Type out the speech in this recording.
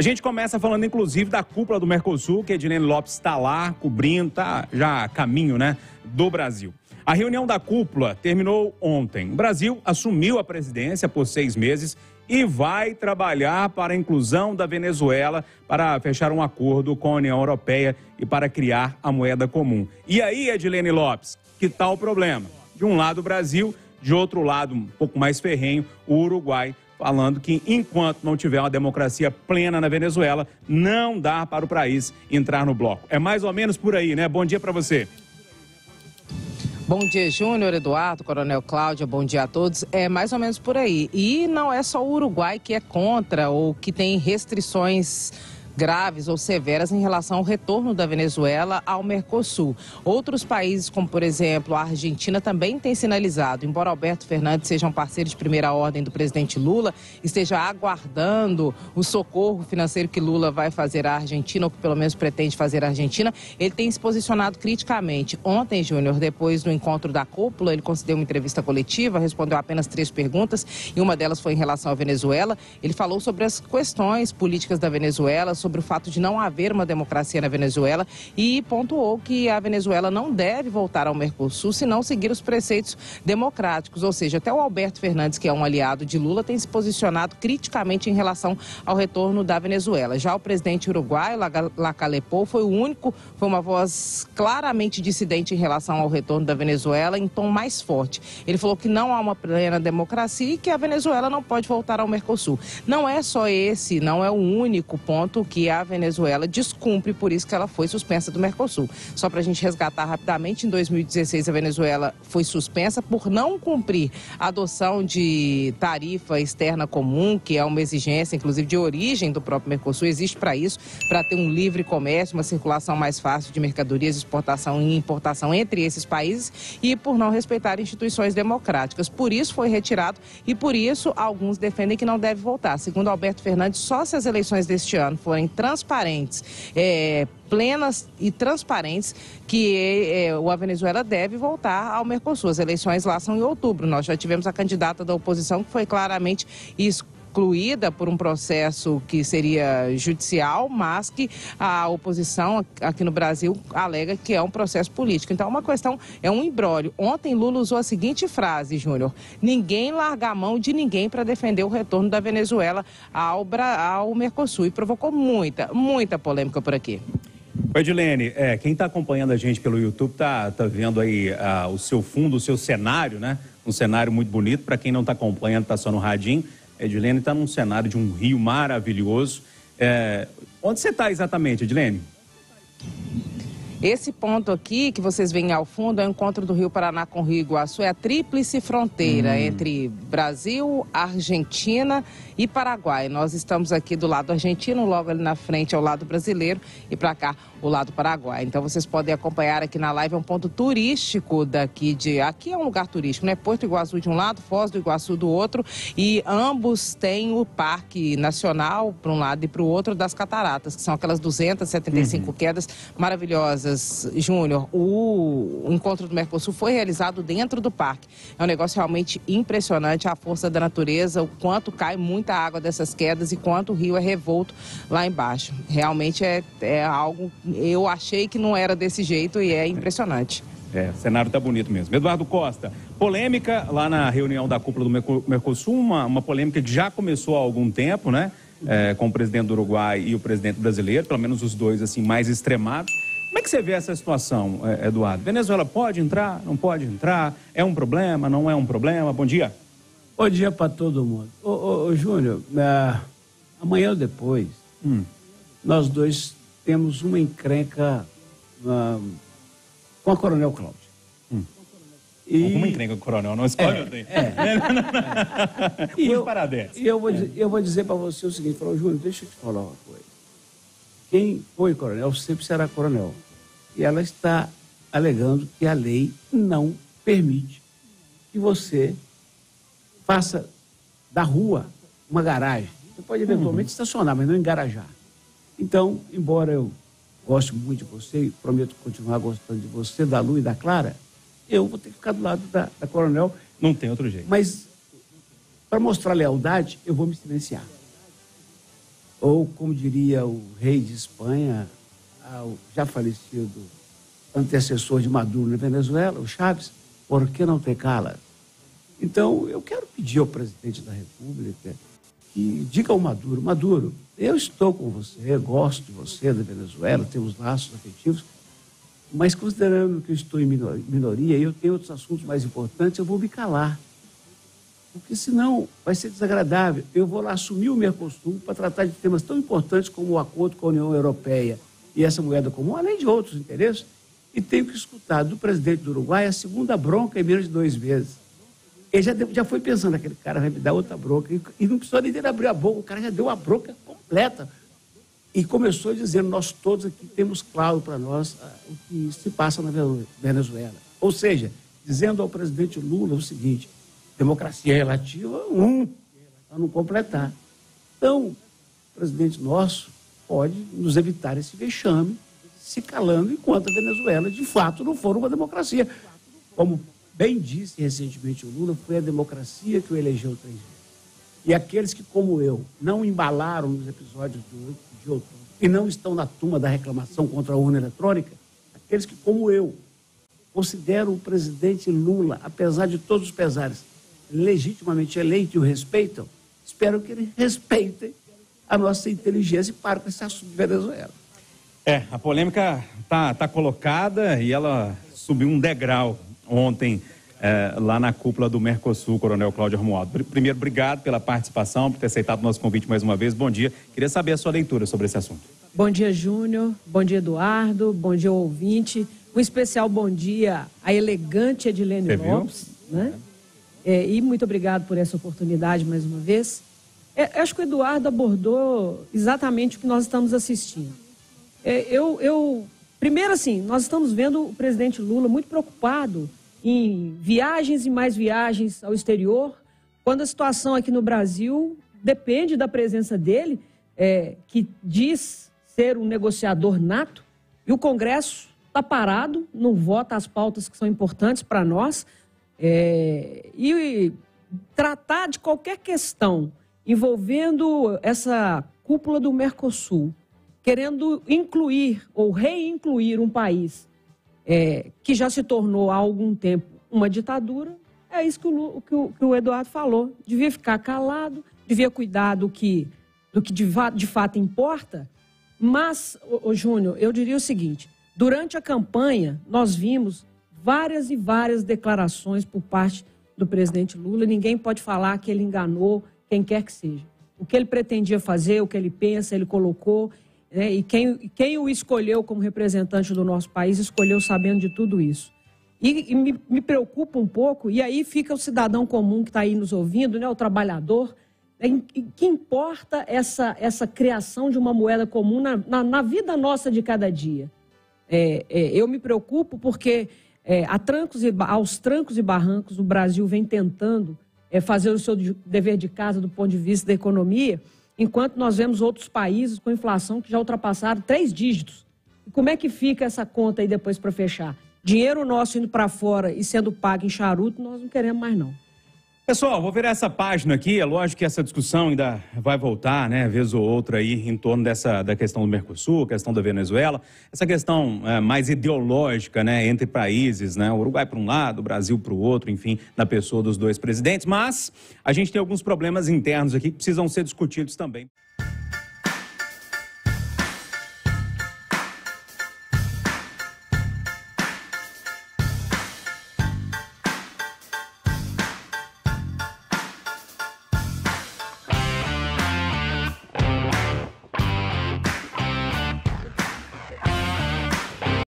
A gente começa falando, inclusive, da cúpula do Mercosul, que a Edilene Lopes está lá, cobrindo, está já a caminho, né, do Brasil. A reunião da cúpula terminou ontem. O Brasil assumiu a presidência por 6 meses e vai trabalhar para a inclusão da Venezuela para fechar um acordo com a União Europeia e para criar a moeda comum. E aí, Edilene Lopes, que tal o problema? De um lado o Brasil, de outro lado, um pouco mais ferrenho, o Uruguai, falando que enquanto não tiver uma democracia plena na Venezuela, não dá para o país entrar no bloco. É mais ou menos por aí, né? Bom dia para você. Bom dia, Júnior, Eduardo, Coronel Cláudia, bom dia a todos. É mais ou menos por aí. E não é só o Uruguai que é contra ou que tem restrições graves ou severas em relação ao retorno da Venezuela ao Mercosul. Outros países, como por exemplo a Argentina, também têm sinalizado, embora Alberto Fernandes seja um parceiro de primeira ordem do presidente Lula, esteja aguardando o socorro financeiro que Lula vai fazer à Argentina, ou que pelo menos pretende fazer à Argentina, ele tem se posicionado criticamente. Ontem, Júnior, depois do encontro da cúpula, ele concedeu uma entrevista coletiva, respondeu apenas 3 perguntas, e uma delas foi em relação à Venezuela. Ele falou sobre as questões políticas da Venezuela, sobre o fato de não haver uma democracia na Venezuela e pontuou que a Venezuela não deve voltar ao Mercosul se não seguir os preceitos democráticos. Ou seja, até o Alberto Fernandes, que é um aliado de Lula, tem se posicionado criticamente em relação ao retorno da Venezuela. Já o presidente uruguaio, Lacalle Pou, foi uma voz claramente dissidente em relação ao retorno da Venezuela, em tom mais forte. Ele falou que não há uma plena democracia e que a Venezuela não pode voltar ao Mercosul. Não é só esse, não é o único ponto que a Venezuela descumpre, por isso que ela foi suspensa do Mercosul. Só para a gente resgatar rapidamente, em 2016 a Venezuela foi suspensa por não cumprir a adoção de tarifa externa comum, que é uma exigência, inclusive, de origem do próprio Mercosul. Existe para isso, para ter um livre comércio, uma circulação mais fácil de mercadorias, exportação e importação entre esses países, e por não respeitar instituições democráticas. Por isso foi retirado e por isso alguns defendem que não deve voltar. Segundo Alberto Fernandes, só se as eleições deste ano forem transparentes, plenas e transparentes, que a Venezuela deve voltar ao Mercosul. As eleições lá são em outubro. Nós já tivemos a candidata da oposição que foi claramente excluída por um processo que seria judicial, mas que a oposição aqui no Brasil alega que é um processo político. Então, uma questão, é um imbróglio. Ontem, Lula usou a seguinte frase, Júnior: ninguém larga a mão de ninguém para defender o retorno da Venezuela ao Mercosul, e provocou muita polêmica por aqui. Edilene, quem está acompanhando a gente pelo YouTube tá vendo aí o seu fundo, o seu cenário, né? Um cenário muito bonito. Para quem não está acompanhando, está só no radinho. Edilene está num cenário de um rio maravilhoso. Onde você está exatamente, Edilene? Esse ponto aqui que vocês veem ao fundo é o encontro do Rio Paraná com o Rio Iguaçu, é a tríplice fronteira entre Brasil, Argentina e Paraguai. Nós estamos aqui do lado argentino, logo ali na frente é o lado brasileiro e para cá o lado paraguai. Então vocês podem acompanhar aqui na live, é um ponto turístico daqui aqui é um lugar turístico, né? Porto Iguaçu de um lado, Foz do Iguaçu do outro, e ambos têm o Parque Nacional para um lado e para o outro das Cataratas, que são aquelas 275 quedas maravilhosas. Júnior, o encontro do Mercosul foi realizado dentro do parque. É um negócio realmente impressionante, a força da natureza, o quanto cai muita água dessas quedas e quanto o rio é revolto lá embaixo. Realmente é algo, eu achei que não era desse jeito e é impressionante. O cenário está bonito mesmo. Eduardo Costa, polêmica lá na reunião da cúpula do Mercosul, uma polêmica que já começou há algum tempo, né? Com o presidente do Uruguai e o presidente brasileiro, pelo menos os dois assim mais extremados. Como é que você vê essa situação, Eduardo? Venezuela pode entrar, não pode entrar? É um problema, não é um problema? Bom dia. Bom dia para todo mundo. Ô Júnior, amanhã ou depois, nós dois temos uma encrenca com a Coronel Cláudia. Alguma encrenca com o Coronel, não escolhe eu tenho. E eu vou dizer para você o seguinte, Júnior, deixa eu te falar uma coisa. Quem foi coronel sempre será coronel. E ela está alegando que a lei não permite que você faça da rua uma garagem. Você pode eventualmente estacionar, mas não engarajar. Então, embora eu goste muito de você e prometo continuar gostando de você, da Lu e da Clara, eu vou ter que ficar do lado da Coronel. Não tem outro jeito. Mas, para mostrar lealdade, eu vou me silenciar. ou como diria o rei de Espanha, o já falecido antecessor de Maduro na Venezuela, o Chávez, por que não te cala? Então, eu quero pedir ao presidente da República que diga ao Maduro, Maduro, eu estou com você, gosto de você, da Venezuela, temos laços afetivos, mas considerando que eu estou em minoria e eu tenho outros assuntos mais importantes, eu vou me calar. Porque senão vai ser desagradável. Eu vou lá assumir o Mercosul para tratar de temas tão importantes como o acordo com a União Europeia e essa moeda comum, além de outros interesses, e tenho que escutar do presidente do Uruguai a segunda bronca em menos de 2 meses. Ele já foi pensando, aquele cara vai me dar outra bronca, e não precisou nem dele abrir a boca, o cara já deu a bronca completa. E começou dizendo, nós todos aqui temos claro para nós o que se passa na Venezuela. Ou seja, dizendo ao presidente Lula o seguinte, democracia relativa, para não completar. Então, o presidente nosso pode nos evitar esse vexame, se calando enquanto a Venezuela, de fato, não for uma democracia. Como bem disse recentemente o Lula, foi a democracia que o elegeu 3 vezes. E aqueles que, como eu, não embalaram nos episódios de 8 de outubro e não estão na turma da reclamação contra a urna eletrônica, aqueles que, como eu, consideram o presidente Lula, apesar de todos os pesares, legitimamente eleito e o respeitam, espero que eles respeitem a nossa inteligência e parem com esse assunto de Venezuela. A polêmica tá colocada e ela subiu um degrau ontem lá na cúpula do Mercosul, Coronel Cláudio Romualdo. Primeiro, obrigado pela participação, por ter aceitado o nosso convite mais uma vez. Bom dia. Queria saber a sua leitura sobre esse assunto. Bom dia, Júnior. Bom dia, Eduardo. Bom dia, ouvinte. Um especial bom dia à elegante Edilene Lopes, né? E muito obrigado por essa oportunidade mais uma vez. Acho que o Eduardo abordou exatamente o que nós estamos assistindo. Primeiro, assim, nós estamos vendo o presidente Lula muito preocupado em viagens e mais viagens ao exterior, quando a situação aqui no Brasil depende da presença dele, que diz ser um negociador nato, e o Congresso está parado, não vota as pautas que são importantes para nós, e tratar de qualquer questão envolvendo essa cúpula do Mercosul, querendo incluir ou reincluir um país que já se tornou há algum tempo uma ditadura, é isso que o Eduardo falou. Devia ficar calado, devia cuidar do que de fato importa. Mas, Júnior, eu diria o seguinte, durante a campanha nós vimos várias e várias declarações por parte do presidente Lula, ninguém pode falar que ele enganou quem quer que seja. O que ele pretendia fazer, o que ele pensa, ele colocou, né? E quem o escolheu como representante do nosso país, escolheu sabendo de tudo isso. E me preocupa um pouco, e aí fica o cidadão comum que está aí nos ouvindo, né? O trabalhador, que importa essa criação de uma moeda comum na vida nossa de cada dia. Eu me preocupo porque aos trancos e barrancos o Brasil vem tentando fazer o seu dever de casa do ponto de vista da economia, enquanto nós vemos outros países com inflação que já ultrapassaram 3 dígitos. E como é que fica essa conta aí depois para fechar? Dinheiro nosso indo para fora e sendo pago em charuto, nós não queremos mais não. Pessoal, vou virar essa página aqui. É lógico que essa discussão ainda vai voltar, né, vez ou outra aí, em torno da questão do Mercosul, questão da Venezuela, essa questão mais ideológica, né, entre países, né, o Uruguai para um lado, o Brasil para o outro, enfim, na pessoa dos 2 presidentes. Mas a gente tem alguns problemas internos aqui que precisam ser discutidos também.